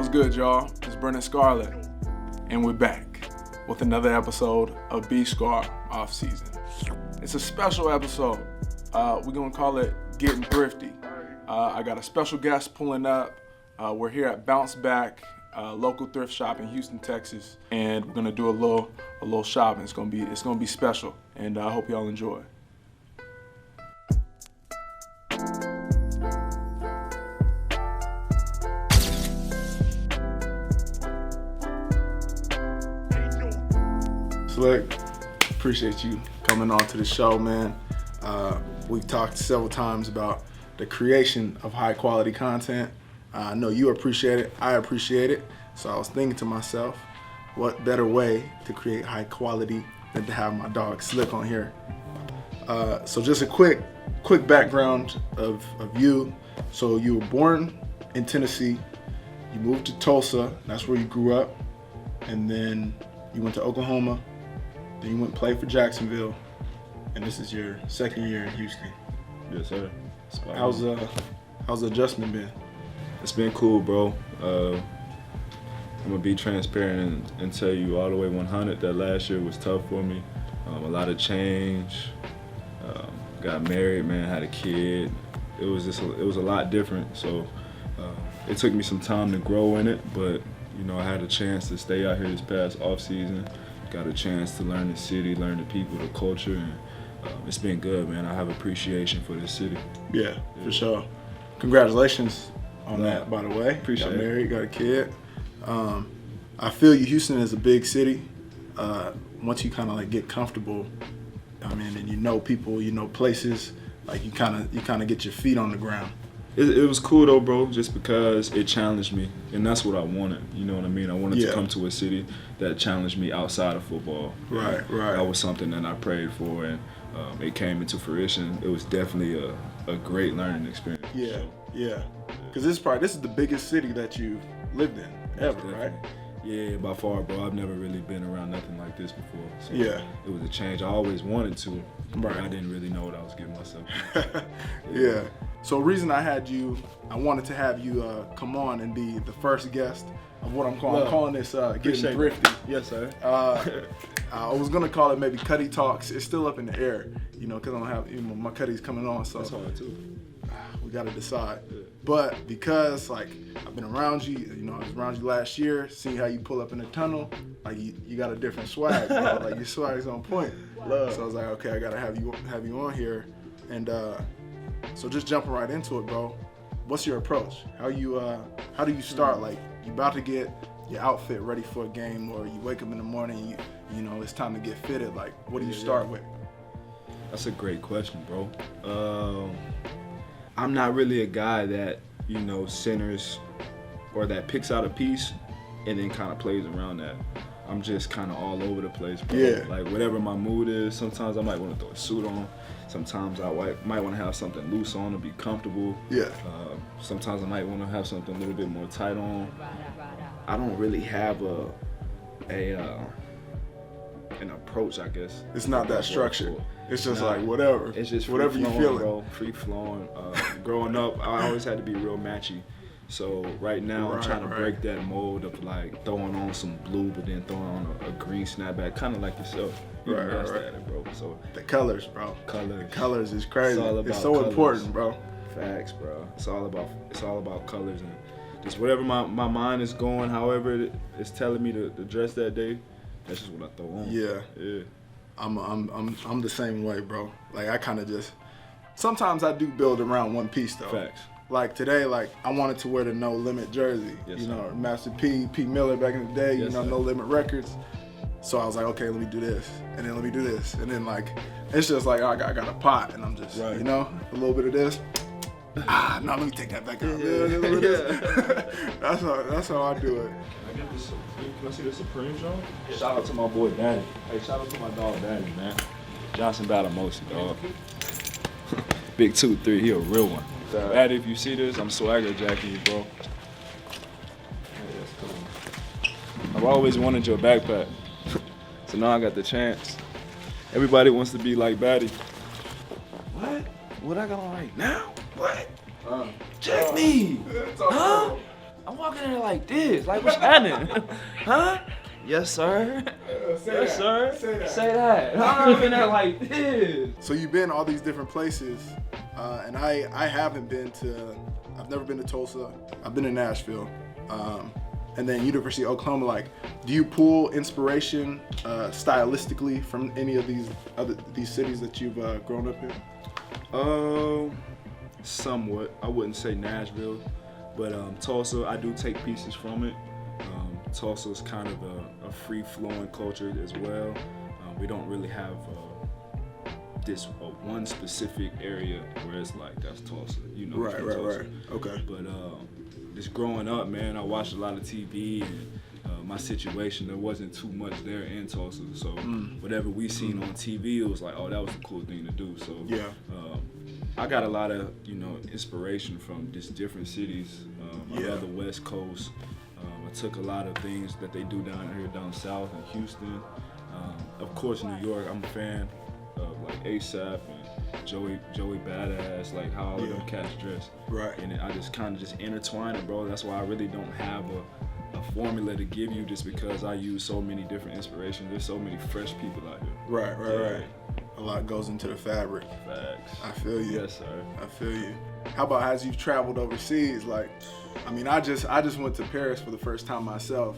What's good, y'all? It's Brennan Scarlett, and we're back with another episode of B-Scar Off Season. It's a special episode. We're gonna call it Gettin Thrifty. I got a special guest pulling up. We're here at Bounce Back, local thrift shop in Houston, Texas, and we're gonna do a little shopping. It's gonna be special, and I hope y'all enjoy. Slick, appreciate you coming on to the show, man. We've talked several times about the creation of high quality content. I know you appreciate it, I appreciate it. So I was thinking to myself, what better way to create high quality than to have my dog Slick on here. So just a quick background of you. So you were born in Tennessee, you moved to Tulsa, that's where you grew up, and then you went to Oklahoma, then you went and played for Jacksonville, and this is your second year in Houston. Yes, sir. How's the adjustment been? It's been cool, bro. I'm gonna be transparent and tell you all the way 100 that last year was tough for me. A lot of change. Got married, man, had a kid. It was a lot different. So it took me some time to grow in it, but you know, I had a chance to stay out here this past off season. Got a chance to learn the city, learn the people, the culture, and it's been good, man. I have appreciation for this city. Yeah, for sure. Congratulations on that, by the way. Appreciate it. Got married, got a kid. I feel you. Houston is a big city. Once you kind of like get comfortable, I mean, and you know people, you know places, like you kind of get your feet on the ground. It was cool though, bro, just because it challenged me, and that's what I wanted. You know what I mean? I wanted to come to a city that challenged me outside of football. Right. That was something that I prayed for, and it came into fruition. It was definitely a great learning experience. Yeah. Because this is the biggest city that you've lived in ever, right? Yeah, by far, bro. I've never really been around nothing like this before. So yeah. It was a change. I always wanted to, but right. I didn't really know what I was getting myself into. Yeah. So the reason I wanted to have you come on and be the first guest of what I'm calling this Gettin Thrifty. Yes, sir. I was gonna call it maybe Cuddy Talks. It's still up in the air, you know, because I don't have, you know, my Cuddy's coming on, so that's hard too. We gotta decide. Yeah. But because like I've been around you, you know, I was around you last year, seeing how you pull up in the tunnel, like you got a different swag, bro. Like your swag's on point. Love. So I was like, okay, I gotta have you on here, and so just jumping right into it, bro. What's your approach? How do you start? Like you about to get your outfit ready for a game, or you wake up in the morning, you know it's time to get fitted. Like what do you start with? That's a great question, bro. I'm not really a guy that, you know, centers or that picks out a piece and then kind of plays around that. I'm just kind of all over the place, bro. Yeah. Like whatever my mood is, sometimes I might want to throw a suit on. Sometimes I might want to have something loose on to be comfortable. Yeah. Sometimes I might want to have something a little bit more tight on. I don't really have an approach, I guess. It's not that structured. It's just like whatever. It's just whatever you feel, bro. Free flowing. Growing up, I always had to be real matchy. So right now, I'm trying to break that mold of like throwing on some blue, but then throwing on a green snapback, kind of like yourself. You mastered at it, bro. So the colors, bro. Colors. The colors is crazy. It's so colors. important, bro. Facts, bro. It's all about colors and just whatever my mind is going, however it's telling me to dress that day. That's just what I throw on. Yeah. I'm the same way, bro. Like I kind of just sometimes I do build around one piece though. Facts. Like today, like I wanted to wear the No Limit jersey. Yes, you know, sir. Master P Miller back in the day. Yes, you know, sir. No Limit Records. So I was like, okay, let me do this, and then let me do this, and then like it's just like I got a pot, and I'm just you know a little bit of this. No, let me take that back out. That's how I do it. Can I see the Supreme Joint? Shout out to my boy Danny. Hey, shout out to my dog Danny, man. Johnson Battle Motion, dog. Big 2-3, he a real one. Daddy, if you see this, I'm swagger jacking you, bro. I've always wanted your backpack, so now I got the chance. Everybody wants to be like Batty. What? What I got on right now? What? Check me! Huh? I'm walking in there like this. Like, what's happening? Huh? Yes, sir. Yes, sir. Say that. I'm in there like this. So you've been all these different places, and I haven't been to. I've never been to Tulsa. I've been to Nashville, and then University of Oklahoma. Like, do you pull inspiration stylistically from any of these cities that you've grown up in? Somewhat. I wouldn't say Nashville, but Tulsa, I do take pieces from it. Tulsa is kind of a free-flowing culture as well. We don't really have this one specific area where it's like, that's Tulsa, you know. Right. Okay. But just growing up, man, I watched a lot of TV, and my situation, there wasn't too much there in Tulsa. So whatever we seen on TV, it was like, oh, that was a cool thing to do. So yeah. I got a lot of, inspiration from just different cities. I love the West Coast. I took a lot of things that they do down south in Houston. Of course, New York, I'm a fan of like ASAP and Joey Badass, like how all of them cats dress. Right. And I just kind of just intertwine it, bro. That's why I really don't have a formula to give you, just because I use so many different inspirations. There's so many fresh people out here. Right. A lot goes into the fabric. Facts. I feel you. Yes, sir. I feel you. How about as you've traveled overseas? Like, I mean, I just went to Paris for the first time myself,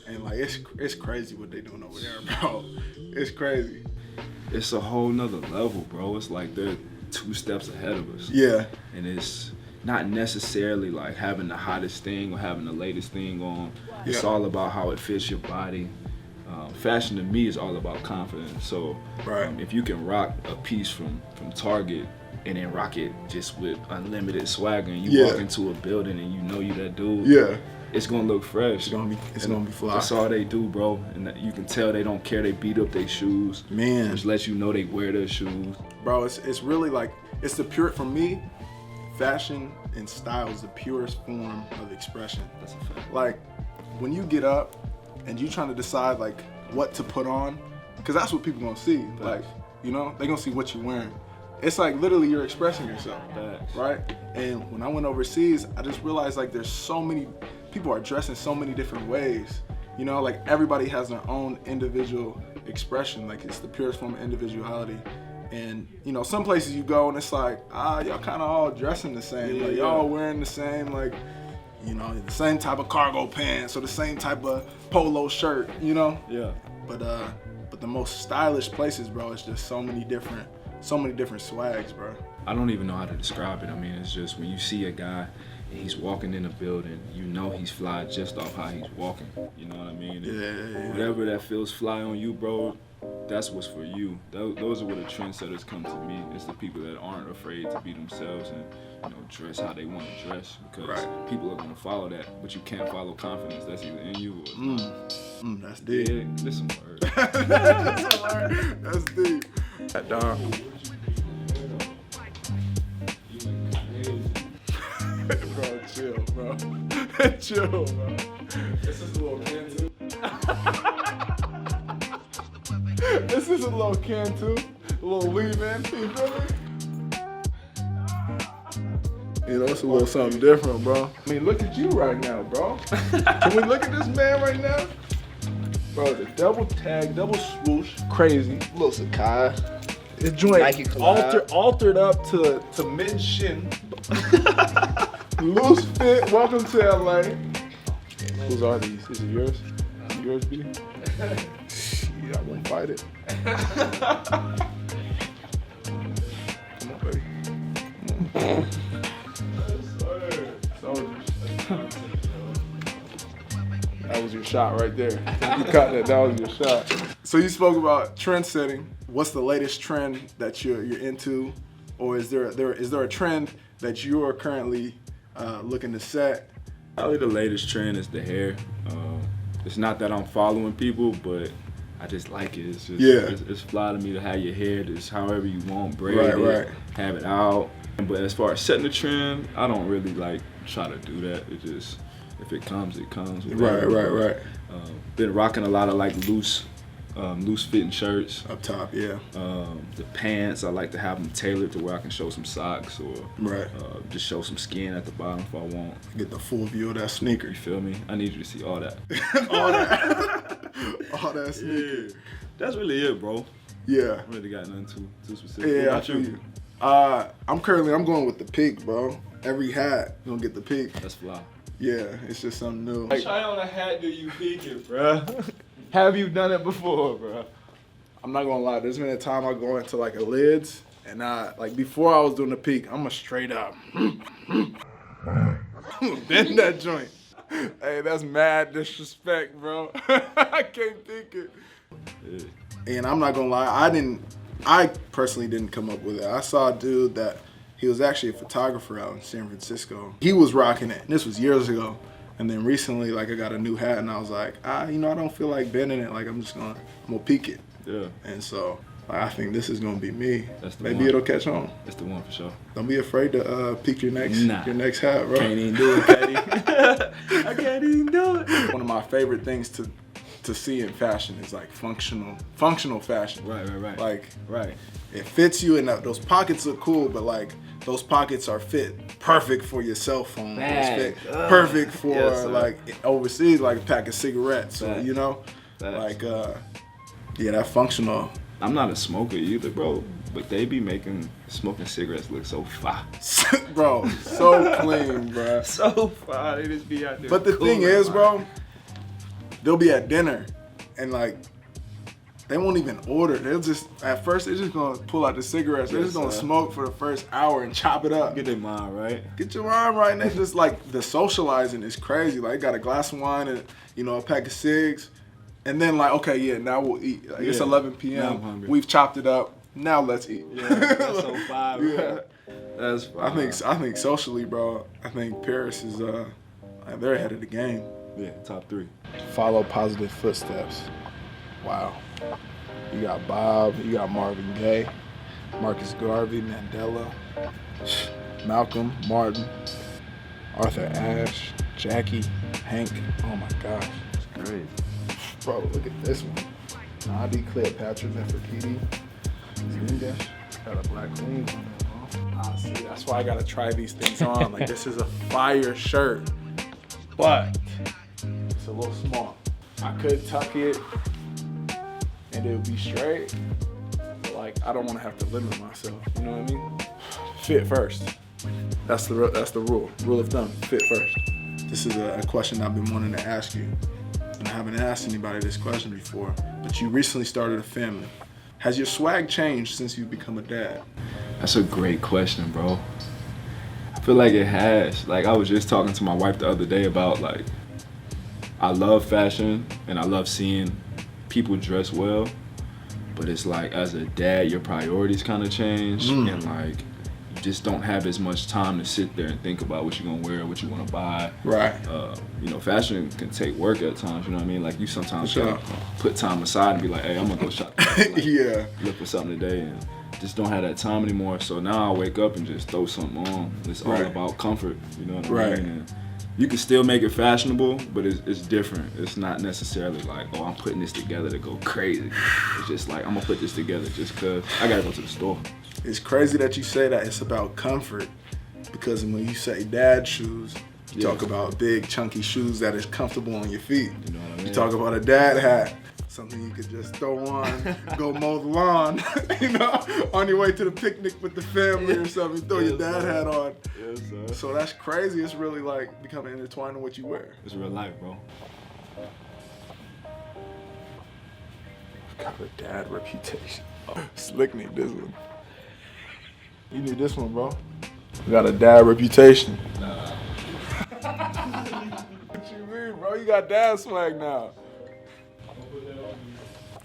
and like it's crazy what they doing over there, bro. It's crazy. It's a whole nother level, bro. It's like they're 2 steps ahead of us. Yeah. And it's not necessarily like having the hottest thing or having the latest thing on. It's all about how it fits your body. Fashion to me is all about confidence. So if you can rock a piece from Target and then rock it just with unlimited swagger, and you walk into a building and you know you that dude, it's gonna look fresh. It's gonna be fly. That's all they do, bro. And you can tell they don't care. They beat up their shoes. Man, just let you know they wear their shoes. Bro, it's really like, it's the pure, for me, fashion and style is the purest form of expression. That's a fact. Like, when you get up and you trying to decide like what to put on, because that's what people gonna see. Like, they gonna see what you're wearing. It's like literally you're expressing yourself, right? And when I went overseas, I just realized like there's so many people are dressed in so many different ways. Like everybody has their own individual expression. Like, it's the purest form of individuality. And some places you go and it's like, y'all kind of all dressing the same. Like y'all wearing the same, like, the same type of cargo pants or the same type of polo shirt, Yeah. But the most stylish places, bro, it's just so many different swags, bro. I don't even know how to describe it. I mean, it's just when you see a guy and he's walking in a building, he's fly just off how he's walking. You know what I mean? Yeah. Whatever that feels fly on you, bro, that's what's for you. Those are where the trendsetters come to me. It's the people that aren't afraid to be themselves and dress how they want to dress, because people are gonna follow that. But you can't follow confidence that's either in you or that's deep. Yeah, listen, word. That's deep. That dog. Bro, chill, bro. Chill, bro. This is a little can too. This is a little can too. A little leave-in. You feel me? It's a little something different, bro. I mean, look at you right now, bro. Can we look at this man right now? Bro, the double tag, double swoosh, crazy. Little Sakai. This joint Nike collab. altered up to mid shin. Loose fit. Welcome to LA. Whose are these? Is it yours? Is it yours, B? Yeah, I won't fight it. Come on, baby. Come on. That was your shot right there. You caught that. That was your shot. So you spoke about trend setting. What's the latest trend that you're into, or is there a trend that you are currently looking to set? Probably the latest trend is the hair. It's not that I'm following people, but I just like it. It's just it's fly to me to have your hair just however you want, braid it, have it out. But as far as setting the trend, I don't really like try to do that. It just, if it comes, it comes. Right. Been rocking a lot of like loose loose fitting shirts. Up top, yeah. The pants, I like to have them tailored to where I can show some socks or just show some skin at the bottom if I want. Get the full view of that sneaker. You feel me? I need you to see all that. All that. All that sneaker. Yeah. That's really it, bro. Yeah. I really got nothing too specific. Yeah, What about you? I'm going with the peak, bro. Every hat, you gonna get the peak. That's fly. Yeah, it's just something new. Try on a hat, do you peek it, bro? Have you done it before, bro? I'm not gonna lie, there's been a time I go into like a lids, and before I was doing the peak, I'm a straight up bend that joint. Hey, that's mad disrespect, bro. I can't think it. Yeah. And I'm not gonna lie, I personally didn't come up with it. I saw a dude that he was actually a photographer out in San Francisco. He was rocking it. This was years ago. And then recently, like, I got a new hat, and I was like, I don't feel like bending it. Like, I'm gonna peak it. Yeah. And so, like, I think this is gonna be me. That's the Maybe one. it'll catch on. That's the one for sure. Don't be afraid to peak your next hat, bro. Can't even do it, Petty. I can't even do it. One of my favorite things to see in fashion is like functional fashion. Right. Like, right. It fits you, and those pockets look cool, but like those pockets are fit perfect for your cell phone. Bag. Perfect for Yes, like overseas, like a pack of cigarettes. So Facts. you know, Facts. like that functional. I'm not a smoker either, bro, but they be making smoking cigarettes look so fire. Bro, so clean, bro. So fire, they just be out there. But the thing is, bro, they'll be at dinner, and like, they won't even order. They're just gonna pull out the cigarettes. They're just gonna smoke for the first hour and chop it up. Get their mind right. Get your mind right. And they just like, the socializing is crazy. Like, got a glass of wine and, a pack of cigs. And then like, okay, yeah, now we'll eat. Like, it's 11 p.m. Now I'm hungry. We've chopped it up. Now let's eat. Yeah, that's so fire. Yeah. That's fire. I think socially, bro, I think Paris is they're ahead of the game. Yeah, top 3. Follow positive footsteps. Wow. You got Bob, you got Marvin Gaye, Marcus Garvey, Mandela, Malcolm, Martin, Arthur Ashe, Jackie, Hank. Oh my gosh. It's crazy. Bro, look at this one. Nadi, Cleopatra, Nefertiti, Zinga. Got a black queen on there, bro. See, that's why I gotta try these things on. Like, this is a fire shirt, but it's a little small. I could tuck it and it would be straight, but like, I don't want to have to limit myself. You know what I mean? Fit first. That's the rule. Rule of thumb. Fit first. This is a question I've been wanting to ask you, and I haven't asked anybody this question before. But you recently started a family. Has your swag changed since you've become a dad? That's a great question, bro. I feel like it has. Like, I was just talking to my wife the other day about, like, I love fashion and I love seeing people dress well, but it's like, as a dad, your priorities kind of change, and like, you just don't have as much time to sit there and think about what you're gonna wear, what you want to buy. Right. Fashion can take work at times. You know what I mean? Like, you sometimes For sure. gotta put time aside and be like, hey, I'm gonna go shop. Like, Yeah. Look for something today, and just don't have that time anymore. So now I wake up and just throw something on. It's all Right. about comfort. You know what I Right. mean? And you can still make it fashionable, but it's different. It's not necessarily like, oh, I'm putting this together to go crazy. It's just like, I'm gonna put this together just cause I gotta go to the store. It's crazy that you say that. It's about comfort, because when you say dad shoes, you talk about big chunky shoes that is comfortable on your feet. You know what I mean? You talk about a dad hat, something you could just throw on, go mow the lawn, on your way to the picnic with the family or something. Throw your dad hat on. Yes, sir. So that's crazy. It's really like becoming intertwined in what you wear. It's real life, bro. Got a dad reputation. Slick need this one. You need this one, bro. You got a dad reputation. Nah. What you mean, bro? You got dad swag now.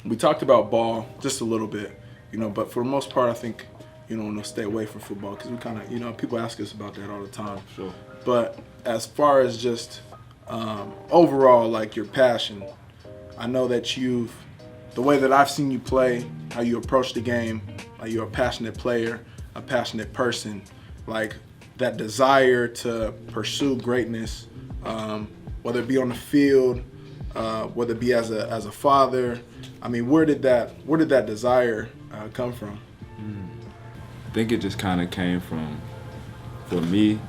We talked about ball just a little bit, but for the most part, I think, we'll stay away from football, because we kind of, people ask us about that all the time. Sure. But as far as just overall, like, your passion, I know that the way that I've seen you play, how you approach the game, like, you're a passionate player, a passionate person, like, that desire to pursue greatness, whether it be on the field, whether it be as a father? I mean, where did that desire come from? I think it just kind of came from, for me,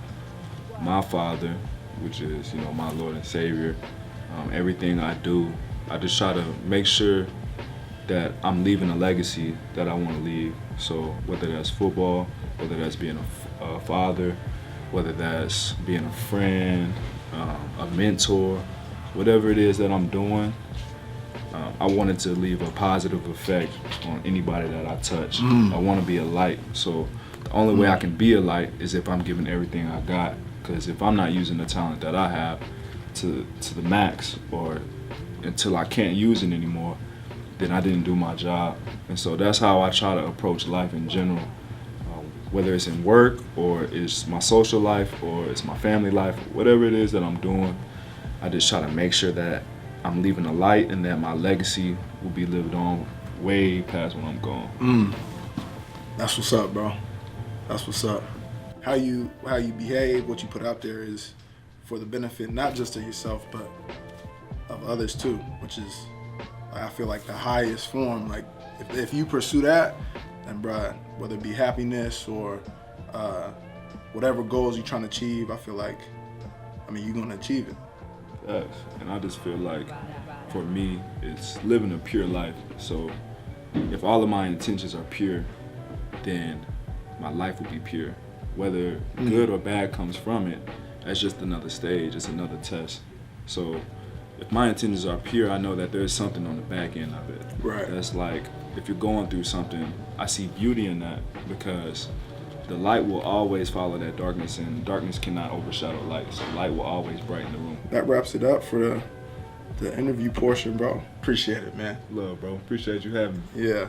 my father, which is, you know, my Lord and Savior. Everything I do, I just try to make sure that I'm leaving a legacy that I want to leave. So whether that's football, whether that's being a father, whether that's being a friend, a mentor, whatever it is that I'm doing, I wanted to leave a positive effect on anybody that I touch. I want to be a light. So the only way I can be a light is if I'm giving everything I got. Because if I'm not using the talent that I have to the max, or until I can't use it anymore, then I didn't do my job. And so that's how I try to approach life in general. Whether it's in work, or it's my social life, or it's my family life, whatever it is that I'm doing, I just try to make sure that I'm leaving a light and that my legacy will be lived on way past when I'm gone. That's what's up, bro. That's what's up. How you behave, what you put out there is for the benefit not just of yourself, but of others too, which is, I feel like, the highest form. Like if you pursue that, then bruh, whether it be happiness or whatever goals you're trying to achieve, I feel like, you're gonna achieve it. Yes, and I just feel like, for me, it's living a pure life. So if all of my intentions are pure, then my life will be pure. Whether good or bad comes from it, that's just another stage, it's another test. So if my intentions are pure, I know that there's something on the back end of it. Right. That's like, if you're going through something, I see beauty in that, because the light will always follow that darkness, and darkness cannot overshadow light. So light will always brighten the room. That wraps it up for the interview portion, bro. Appreciate it, man. Love, bro. Appreciate you having me. Yeah.